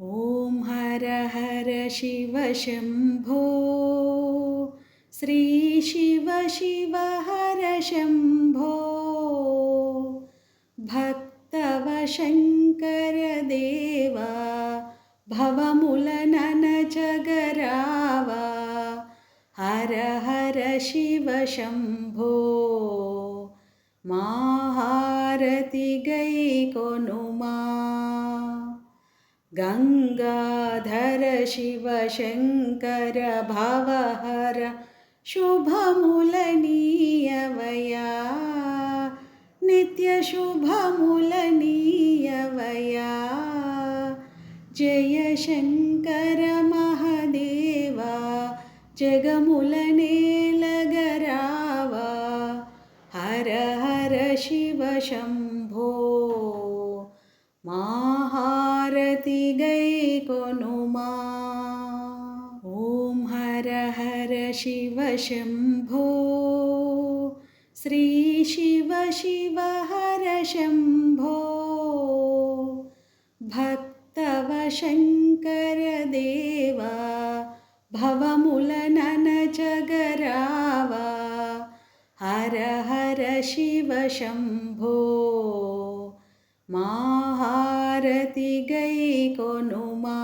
ॐ हर हर शिव शम्भो श्री शिव शिव हर शम्भो भक्तव शङ्कर देवा भवमुलनन जगरावा हर हर शिव शम्भो महारति गैकोनुमा गंगाधर शिव शंकर भवहर शुभमुलनीयवया नित्य शुभमुलनीयवया जय शंकर महादेवा जगमुलनेलगरावा हर हर शिव शंभो महारति गैकोनुमा ॐ हर हर शिव शम्भो श्री शिव शिव हर शम्भो भक्तव शङ्कर देवा भवमुलनन जगरावा हर हर शिव शम्भो महारति गैकोनुमा।